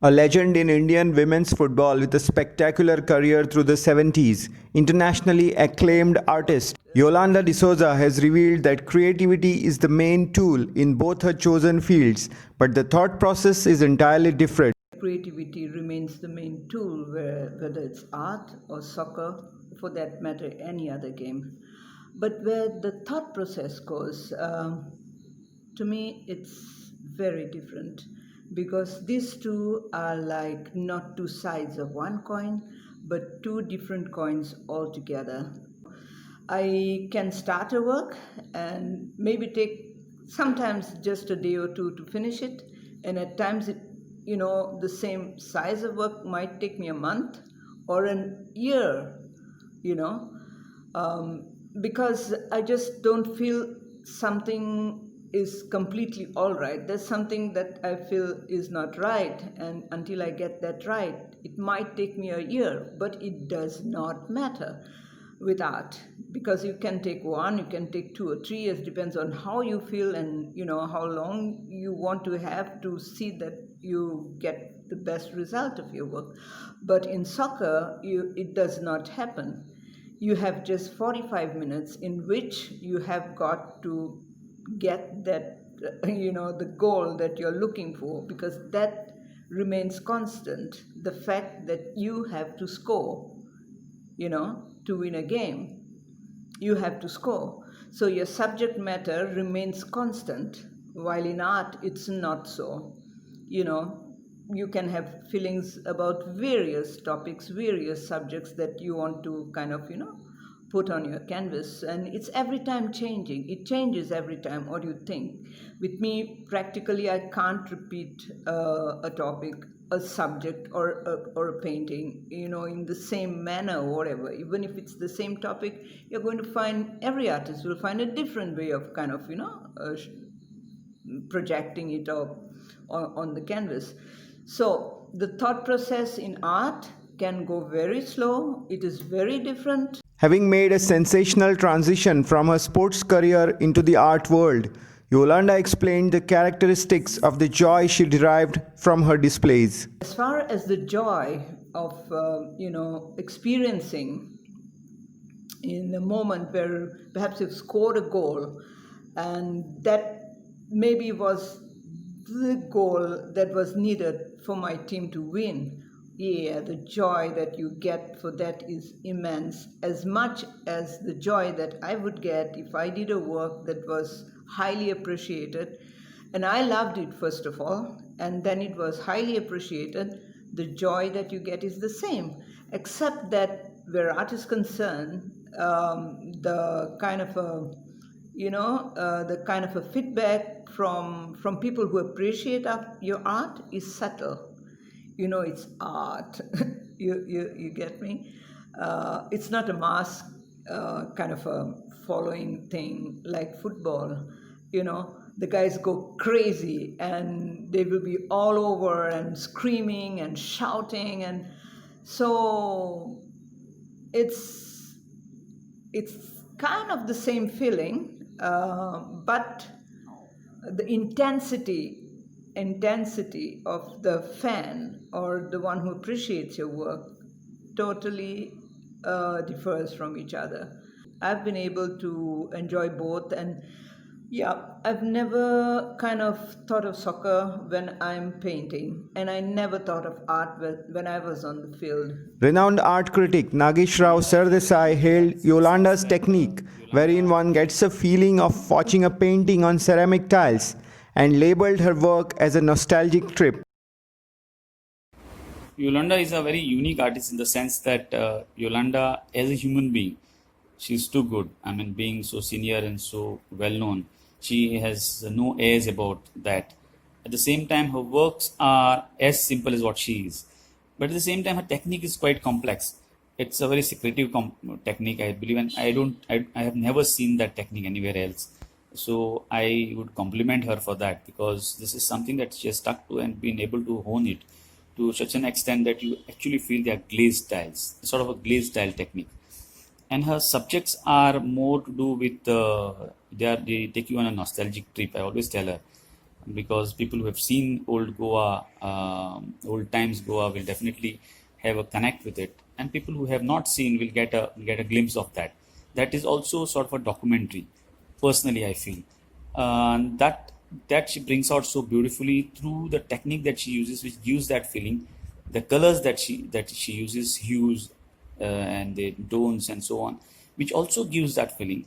A legend in Indian women's football with a spectacular career through the 70s, internationally acclaimed artist Yolanda de Sousa has revealed that creativity is the main tool in both her chosen fields, but the thought process is entirely different. Creativity remains the main tool, whether it's art or soccer, for that matter, any other game. But where the thought process goes, to me, it's very different because these two are like not two sides of one coin, but two different coins altogether. I can start a work and maybe take sometimes just a day or two to finish it, and at times the same size of work might take me a month or an year, you know, because I just don't feel something is completely all right. There's something that I feel is not right, and until I get that right, it might take me a year, but it does not matter with art because you can take one, you can take 2 or 3 years, depends on how you feel and how long you want to have to see that you get the best result of your work. But in soccer, it does not happen. You have just 45 minutes in which you have got to get that the goal that you're looking for, because that remains constant. The fact that you have to score, to win a game, you have to score. So your subject matter remains constant, while in art it's not so. You know, you can have feelings about various topics, various subjects that you want to kind of, put on your canvas, and it's every time changing. It changes every time. What do you think? With me, practically, I can't repeat a topic, a subject, or a painting, in the same manner or whatever. Even if it's the same topic, you're going to find every artist will find a different way of kind of, projecting it up on the canvas. So the thought process in art can go very slow. It is very different. Having made a sensational transition from her sports career into the art world, Yolanda explained the characteristics of the joy she derived from her displays. As far as the joy of experiencing in a moment where perhaps you've scored a goal, and that maybe was the goal that was needed for my team to win. Yeah, the joy that you get for that is immense, as much as the joy that I would get if I did a work that was highly appreciated. And I loved it, first of all, and then it was highly appreciated. The joy that you get is the same, except that where art is concerned, the kind of a feedback from people who appreciate your art is subtle. It's art. You get me? It's not a mass kind of a following thing like football. The guys go crazy and they will be all over and screaming and shouting, and so it's kind of the same feeling, but the intensity of the fan or the one who appreciates your work totally differs from each other. I've been able to enjoy both, and yeah, I've never kind of thought of soccer when I'm painting, and I never thought of art when I was on the field. Renowned art critic Naguesh Rao Sardessai hailed Yolanda's technique, wherein one gets a feeling of watching a painting on ceramic tiles, and labeled her work as a nostalgic trip. Yolanda is a very unique artist in the sense that Yolanda, as a human being, she's too good. I mean, being so senior and so well known, she has no airs about that. At the same time, her works are as simple as what she is. But at the same time, her technique is quite complex. It's a very secretive technique, I believe, and I have never seen that technique anywhere else. So I would compliment her for that, because this is something that she has stuck to and been able to hone it to such an extent that you actually feel they are glazed tiles, sort of a glazed tile technique. And her subjects are more to do with they take you on a nostalgic trip. I always tell her because people who have seen old Goa, old times Goa, will definitely have a connect with it, and people who have not seen will get a glimpse of that. That is also sort of a documentary. Personally, I feel that she brings out so beautifully through the technique that she uses, which gives that feeling. The colors that she uses, hues, and the tones and so on, which also gives that feeling.